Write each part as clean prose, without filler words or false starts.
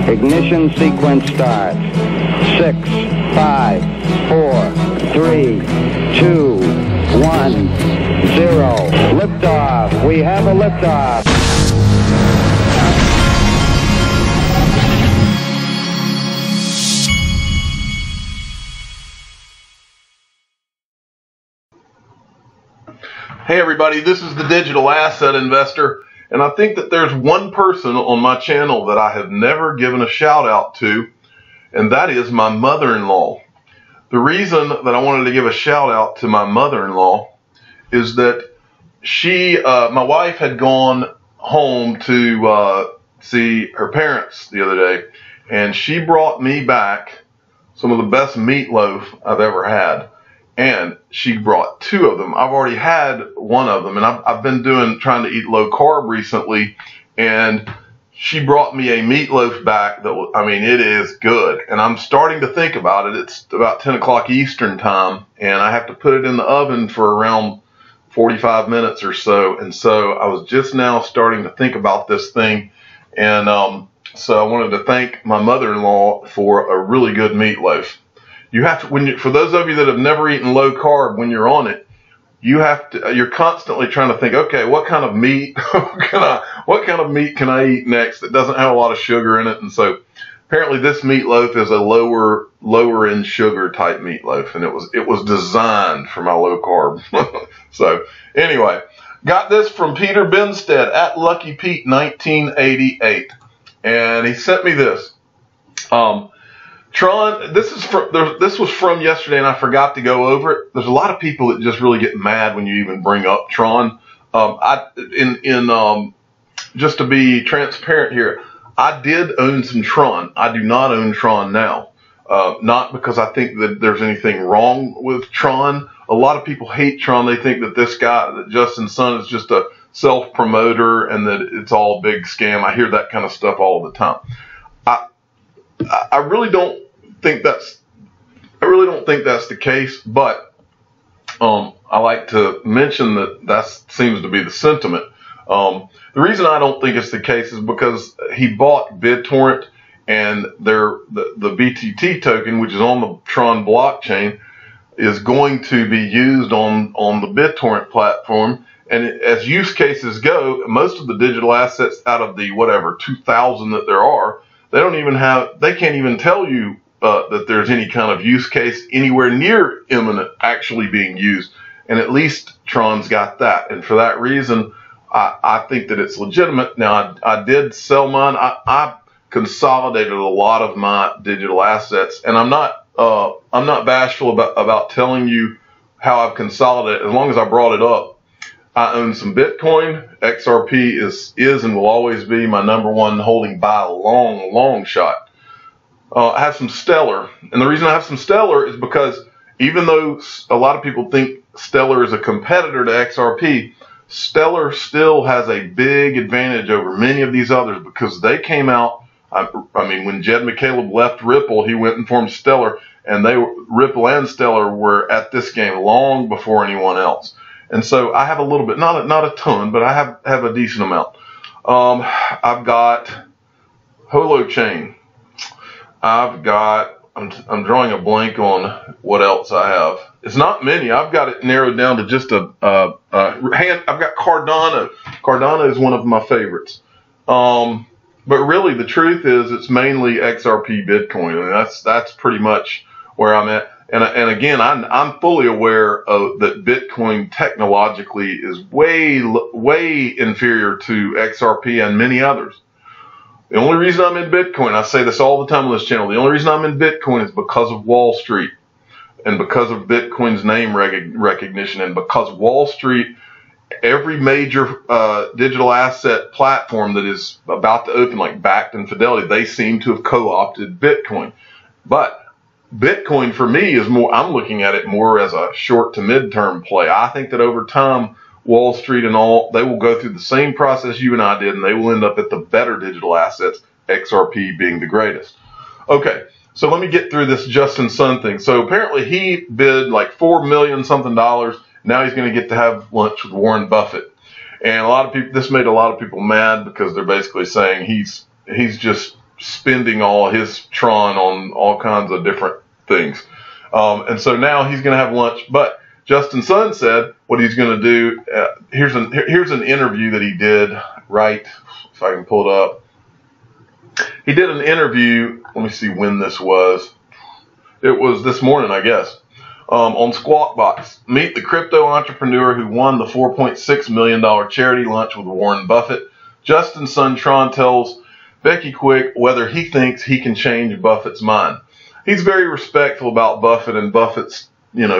Ignition sequence start. 6, 5, 4, 3, 2, 1, 0. Liftoff. We have a liftoff. Hey everybody, this is the Digital Asset Investor, and I think that there's one person on my channel that I have never given a shout out to, and that is my mother-in-law. The reason that I wanted to give a shout out to my mother-in-law is that my wife had gone home to see her parents the other day, and she brought me back some of the best meatloaf I've ever had. And she brought 2 of them. I've already had one of them, and I've been trying to eat low carb recently, and she brought me a meatloaf back that, I mean, it is good. And I'm starting to think about it. It's about 10 o'clock Eastern time, and I have to put it in the oven for around 45 minutes or so. And so I was just now starting to think about this thing, and so I wanted to thank my mother-in-law for a really good meatloaf. You have to, for those of you that have never eaten low carb, when you're on it, you're constantly trying to think, okay, what kind of meat, what kind of meat can I eat next that doesn't have a lot of sugar in it? And so apparently this meatloaf is a lower in sugar type meatloaf, and it was designed for my low carb. So anyway, got this from Peter Benstead at Lucky Pete 1988, and he sent me this. Tron, this was from yesterday, and I forgot to go over it. There's a lot of people that just really get mad when you even bring up Tron. Just to be transparent here, I did own some Tron. I do not own Tron now. Not because I think that there's anything wrong with Tron. A lot of people hate Tron. They think that this guy, that Justin Sun, is just a self-promoter and that it's all a big scam. I hear that kind of stuff all the time. I really don't think that's the case, but I like to mention that seems to be the sentiment. The reason I don't think it's the case is because he bought BitTorrent, and the BTT token, which is on the Tron blockchain, is going to be used on the BitTorrent platform. And as use cases go, most of the digital assets out of the 2,000 that there are, they can't even tell you that there's any kind of use case anywhere near imminent actually being used. And at least Tron's got that. And for that reason, I think that it's legitimate. Now, I did sell mine. I consolidated a lot of my digital assets, and I'm not bashful about telling you how I've consolidated. As long as I brought it up, I own some Bitcoin. XRP is and will always be my #1 holding by a long shot. I have some Stellar, and the reason I have some Stellar is because even though a lot of people think Stellar is a competitor to XRP, Stellar still has a big advantage over many of these others because they came out. I mean, when Jed McCaleb left Ripple, he went and formed Stellar, and Ripple and Stellar were at this game long before anyone else. And so I have a little bit, not a ton, but I have a decent amount. I've got Holochain. I'm drawing a blank on what else I have. It's not many. I've got it narrowed down to just I've got Cardano. Cardano is one of my favorites. But really the truth is it's mainly XRP Bitcoin. And that's pretty much where I'm at. And again, I'm fully aware that Bitcoin technologically is way inferior to XRP and many others. The only reason I'm in Bitcoin, I say this all the time on this channel, the only reason I'm in Bitcoin is because of Wall Street and because of Bitcoin's name recognition, and because Wall Street, every major digital asset platform that is about to open, like Bakkt and Fidelity, they seem to have co-opted Bitcoin. But Bitcoin for me is more, I'm looking at it more as a short to mid-term play. I think that over time, Wall Street and all, they will go through the same process you and I did, and they will end up at the better digital assets, XRP being the greatest. Okay, so let me get through this Justin Sun thing. So apparently he bid like $4 million something. Now he's going to get to have lunch with Warren Buffett. And a lot of people, this made a lot of people mad because they're basically saying he's just spending all his Tron on all kinds of different things. And so now he's going to have lunch. But Justin Sun said what he's going to do. Here's an interview that he did, right? If I can pull it up. He did an interview. Let me see when this was. It was this morning, I guess, on Squawk Box. Meet the crypto entrepreneur who won the $4.6 million charity lunch with Warren Buffett. Justin Sun Tron tells Becky Quick whether he thinks he can change Buffett's mind. He's very respectful about Buffett and Buffett's,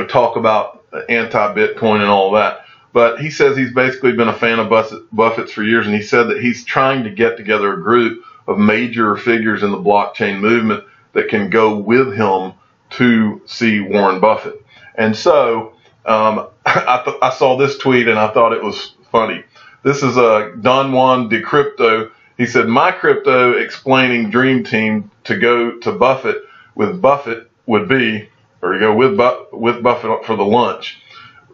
talk about anti-Bitcoin and all that. But he says he's basically been a fan of Buffett's for years, and he said that he's trying to get together a group of major figures in the blockchain movement that can go with him to see Warren Buffett. And so I saw this tweet and I thought it was funny. This is Don Juan de Crypto. He said, my crypto explaining dream team to go to Buffett with Buffett would be, or you go with Buffett for the lunch.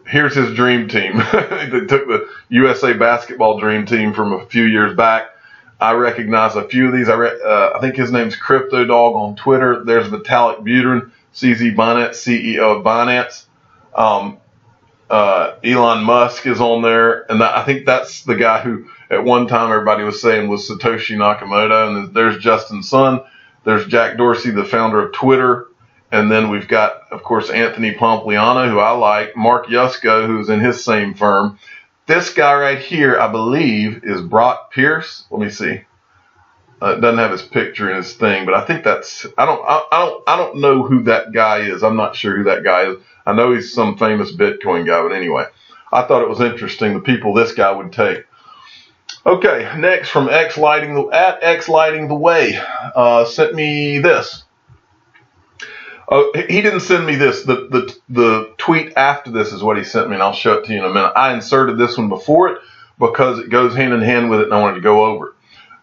Here's his dream team. They took the USA basketball dream team from a few years back. I recognize a few of these. I think his name's Crypto Dog on Twitter. There's Vitalik Buterin, CZ Binance, CEO of Binance. Elon Musk is on there, and I think that's the guy who at one time everybody was saying was Satoshi Nakamoto. And there's Justin Sun. There's Jack Dorsey, the founder of Twitter. And then we've got, of course, Anthony Pompliano, who I like, Mark Yusko, who's in his same firm. This guy right here, I believe, is Brock Pierce. Let me see. It doesn't have his picture in his thing, but I think that's. I don't know who that guy is. I'm not sure who that guy is. I know he's some famous Bitcoin guy, but anyway, I thought it was interesting the people this guy would take. Okay, next from X Lighting the Way sent me this. He didn't send me this. The tweet after this is what he sent me, and I'll show it to you in a minute. I inserted this one before it because it goes hand in hand with it, and I wanted to go over it.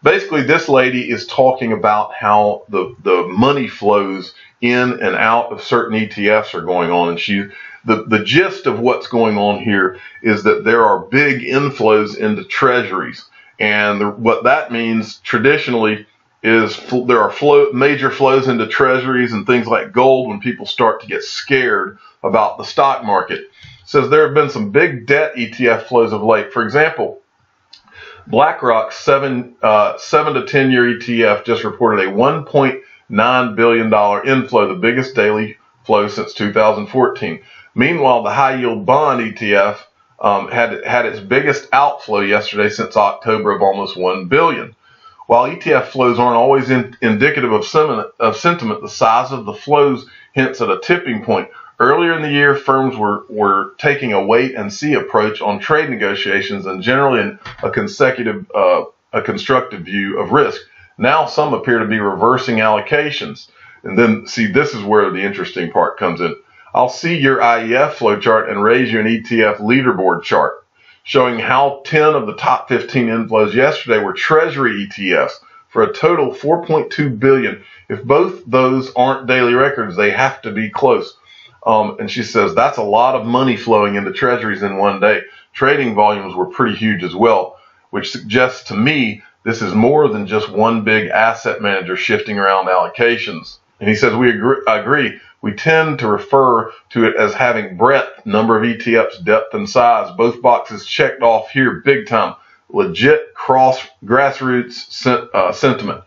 Basically, this lady is talking about how the money flows in and out of certain ETFs are going on, and the gist of what's going on here is that there are big inflows into treasuries, and what that means traditionally is there are major flows into treasuries and things like gold when people start to get scared about the stock market. It says there have been some big debt ETF flows of late. For example, BlackRock's 7 to 10 year ETF just reported a $1.9 billion inflow, the biggest daily flow since 2014. Meanwhile, the high yield bond ETF had its biggest outflow yesterday since October of almost $1 billion. While ETF flows aren't always indicative of sentiment, the size of the flows hints at a tipping point. Earlier in the year, firms were taking a wait-and-see approach on trade negotiations and generally a constructive view of risk. Now some appear to be reversing allocations. And then, see, this is where the interesting part comes in. I'll see your IEF flow chart and raise you an ETF leaderboard chart, showing how 10 of the top 15 inflows yesterday were treasury ETFs for a total of $4.2 billion. If both those aren't daily records, they have to be close. And she says that's a lot of money flowing into treasuries in one day. Trading volumes were pretty huge as well, which suggests to me this is more than just one big asset manager shifting around allocations. And he says we agree. We tend to refer to it as having breadth, number of ETFs, depth, and size. Both boxes checked off here big time. Legit grassroots sentiment.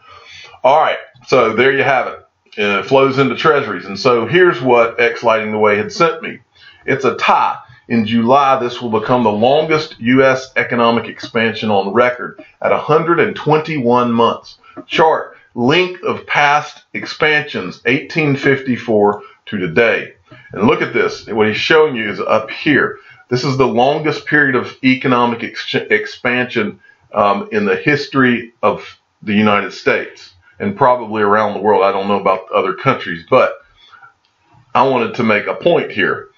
All right, so there you have it. It flows into treasuries. And so here's what X Lighting the Way had sent me. It's a tie. In July, this will become the longest U.S. economic expansion on record at 121 months. Chart. Length of past expansions, 1854 to today. And look at this. What he's showing you is up here. This is the longest period of economic expansion in the history of the United States and probably around the world. I don't know about other countries, but I wanted to make a point here.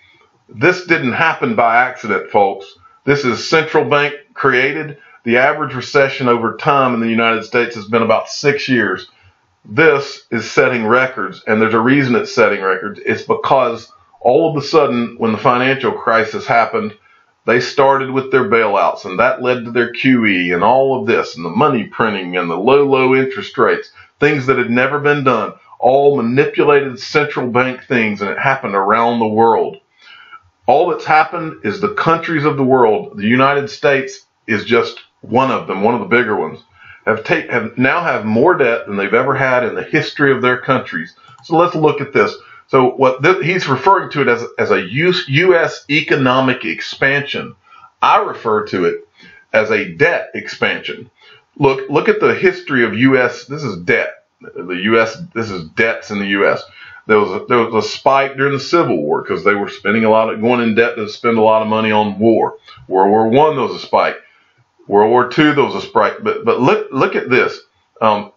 This didn't happen by accident, folks. This is central bank created. The average recession over time in the United States has been about 6 years. This is setting records, and there's a reason it's setting records. It's because all of a sudden, when the financial crisis happened, They started with their bailouts, and that led to their QE and all of this, and the money printing and the low interest rates, things that had never been done, all manipulated central bank things, and it happened around the world. All that's happened is the countries of the world, the United States is just one of them, one of the bigger ones, now have more debt than they've ever had in the history of their countries. So let's look at this. So he's referring to it as a U.S. economic expansion. I refer to it as a debt expansion. Look at the history of U.S. This is debt. The U.S. This is debts in the U.S. There was a spike during the Civil War because they were spending going in debt to spend a lot of money on war. World War I, there was a spike. World War II, there was a spike. But look at this.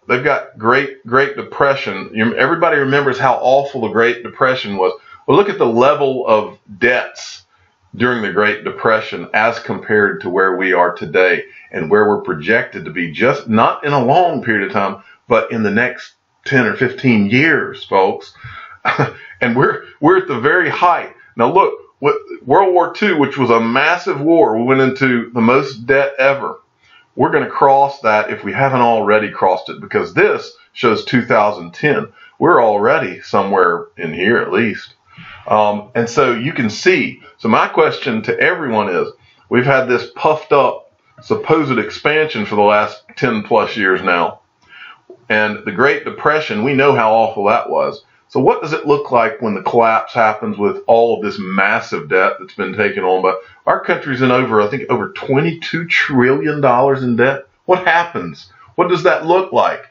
They've got Great Depression. Everybody remembers how awful the Great Depression was. Well, look at the level of debts during the Great Depression as compared to where we are today and where we're projected to be, just not in a long period of time, but in the next 10 or 15 years, folks. And we're at the very height. Now look, World War II, which was a massive war, we went into the most debt ever. We're going to cross that if we haven't already crossed it, because this shows 2010. We're already somewhere in here at least. And so you can see. So my question to everyone is, we've had this puffed up supposed expansion for the last 10 plus years now. And the Great Depression, we know how awful that was. So what does it look like when the collapse happens with all of this massive debt that's been taken on? But our country's in over $22 trillion in debt. What happens? What does that look like?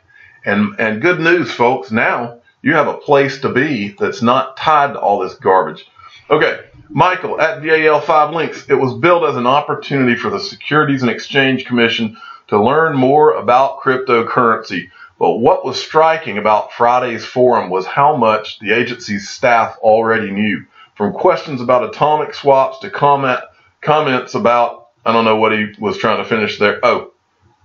And good news, folks, now you have a place to be that's not tied to all this garbage. Okay, Michael at VAL5 links. It was built as an opportunity for the Securities and Exchange Commission to learn more about cryptocurrency. But what was striking about Friday's forum was how much the agency's staff already knew. From questions about atomic swaps to comments about, I don't know what he was trying to finish there. Oh,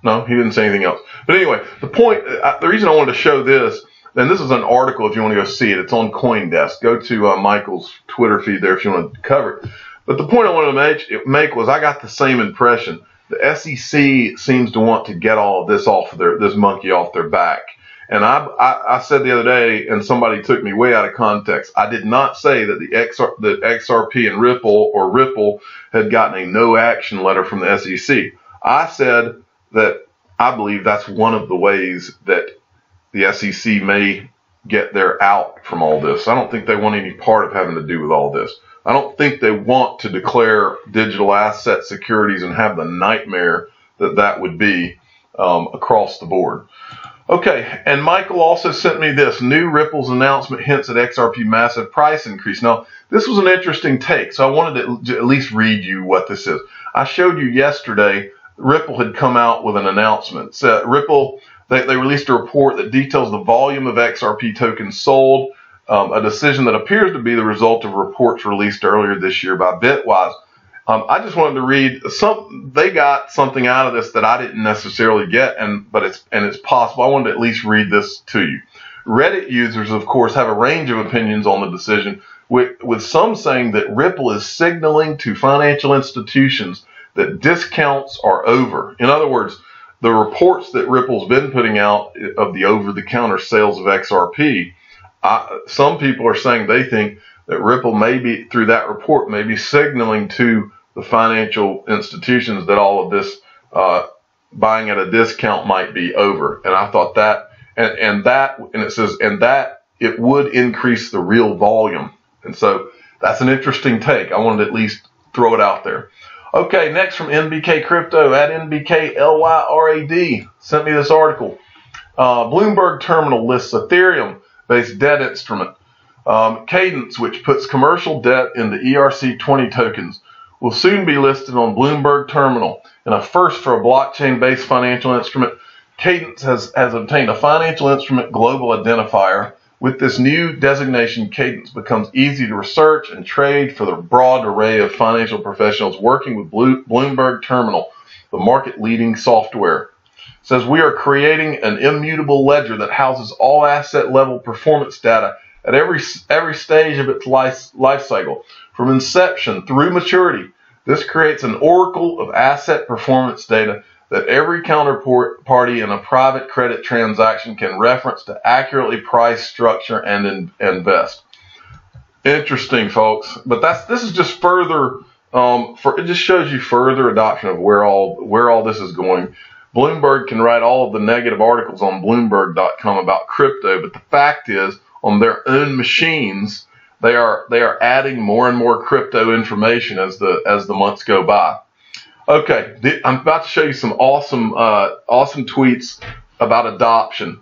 no, he didn't say anything else. But anyway, the reason I wanted to show this, and this is an article if you want to go see it. It's on CoinDesk. Go to Michael's Twitter feed there if you want to cover it. But the point I wanted to make was I got the same impression. The SEC seems to want to get all of this this monkey off their back. And I said the other day, and somebody took me way out of context. I did not say that the XRP and Ripple had gotten a no action letter from the SEC. I said that I believe that's one of the ways that the SEC may get their out from all this. I don't think they want any part of having to do with all this. I don't think they want to declare digital asset securities and have the nightmare that would be across the board. Okay, and Michael also sent me this. New Ripple's announcement hints at XRP massive price increase. Now, this was an interesting take, so I wanted to at least read you what this is. I showed you yesterday Ripple had come out with an announcement. So Ripple, they released a report that details the volume of XRP tokens sold, a decision that appears to be the result of reports released earlier this year by Bitwise. I just wanted to read they got something out of this that I didn't necessarily get, but it's possible. I wanted to at least read this to you. Reddit users, of course, have a range of opinions on the decision, with some saying that Ripple is signaling to financial institutions that discounts are over. In other words, the reports that Ripple's been putting out of the over-the-counter sales of XRP, some people are saying they think that Ripple may be, through that report, may be signaling to the financial institutions that all of this buying at a discount might be over. And I thought that, and it says, and that it would increase the real volume. And so that's an interesting take. I wanted to at least throw it out there. Okay, next from NBK Crypto at NBKLYRAD sent me this article. Bloomberg Terminal lists Ethereum-based debt instrument. Cadence, which puts commercial debt into ERC20 tokens, will soon be listed on Bloomberg Terminal. In a first for a blockchain-based financial instrument, Cadence has obtained a financial instrument global identifier. With this new designation, Cadence becomes easy to research and trade for the broad array of financial professionals working with Bloomberg Terminal, the market-leading software. It says, we are creating an immutable ledger that houses all asset-level performance data at every stage of its life cycle, from inception through maturity. This creates an oracle of asset performance data that every counterparty in a private credit transaction can reference to accurately price, structure, and invest. Interesting, folks. But this is just further, it just shows you further adoption of where all this is going. Bloomberg can write all of the negative articles on Bloomberg.com about crypto, but the fact is, on their own machines, they are adding more and more crypto information as the months go by. Okay, I'm about to show you some awesome tweets about adoption.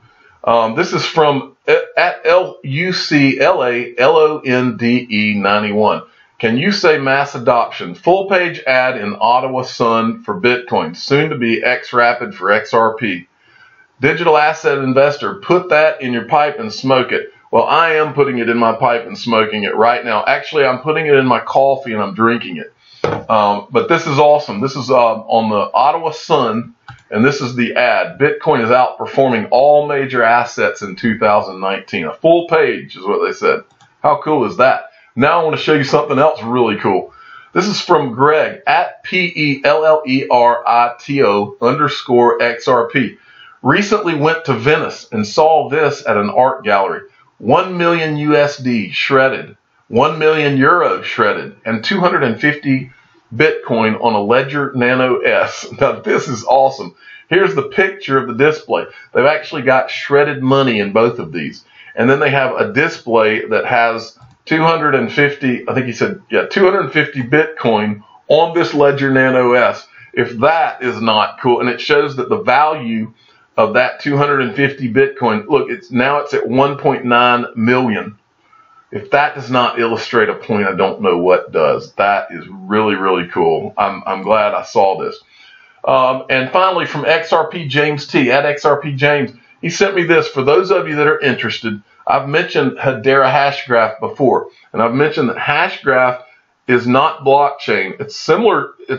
This is from at LUCLALONDE91. Can you say mass adoption? Full page ad in Ottawa Sun for Bitcoin, soon to be XRapid for XRP. Digital asset investor, put that in your pipe and smoke it. Well, I am putting it in my pipe and smoking it right now. Actually, I'm putting it in my coffee and I'm drinking it. But this is awesome. This is on the Ottawa Sun, and this is the ad. Bitcoin is outperforming all major assets in 2019. A full page is what they said. How cool is that? Now I want to show you something else really cool. This is from Greg at PELLERITO_XRP. Recently went to Venice and saw this at an art gallery. 1 million USD shredded, 1 million euro shredded, and 250 Bitcoin on a Ledger Nano S. Now this is awesome. Here's the picture of the display. They've actually got shredded money in both of these. And then they have a display that has 250, I think he said, 250 Bitcoin on this Ledger Nano S. If that is not cool, and it shows that the value of that 250 Bitcoin, look, it's at 1.9 million. If that does not illustrate a point, I don't know what does. That is really, really cool. I'm glad I saw this. And finally, from XRP James T, at XRP James, he sent me this. For those of you that are interested, I've mentioned Hedera Hashgraph before, and I've mentioned that Hashgraph is not blockchain. It's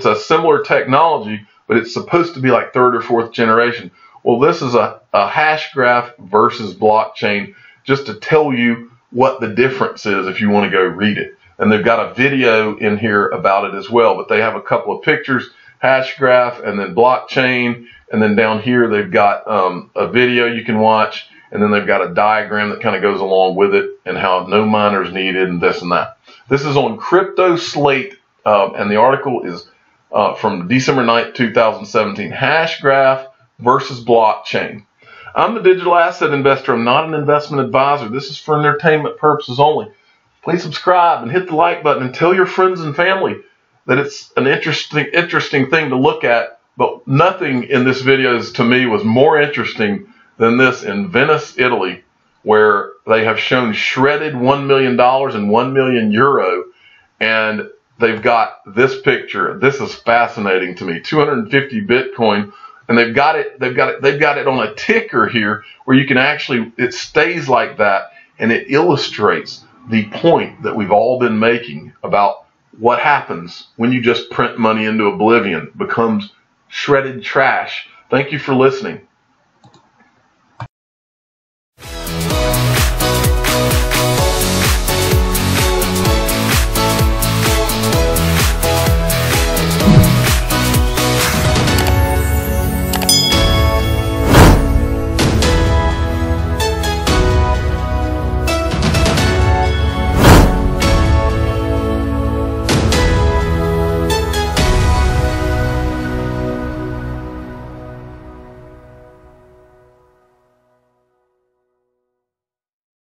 a similar technology, but it's supposed to be like third or fourth generation. Well, this is a Hashgraph versus blockchain, just to tell you what the difference is if you want to go read it. And they've got a video in here about it as well, but they have a couple of pictures, Hashgraph and then blockchain, and then down here they've got a video you can watch, and then they've got a diagram that kind of goes along with it and how no miners needed and this and that. This is on Crypto Slate, and the article is from December 9th, 2017, Hashgraph versus blockchain. I'm the digital asset investor. I'm not an investment advisor. This is for entertainment purposes only. Please subscribe and hit the like button and tell your friends and family that it's an interesting thing to look at. But nothing in this video to me was more interesting than this in Venice, Italy, where they have shown shredded $1 million and 1 million euro, and they've got this picture. This is fascinating to me. 250 Bitcoin. And they've got it on a ticker here where you can actually, it stays like that, and it illustrates the point that we've all been making about what happens when you just print money into oblivion. It becomes shredded trash. Thank you for listening.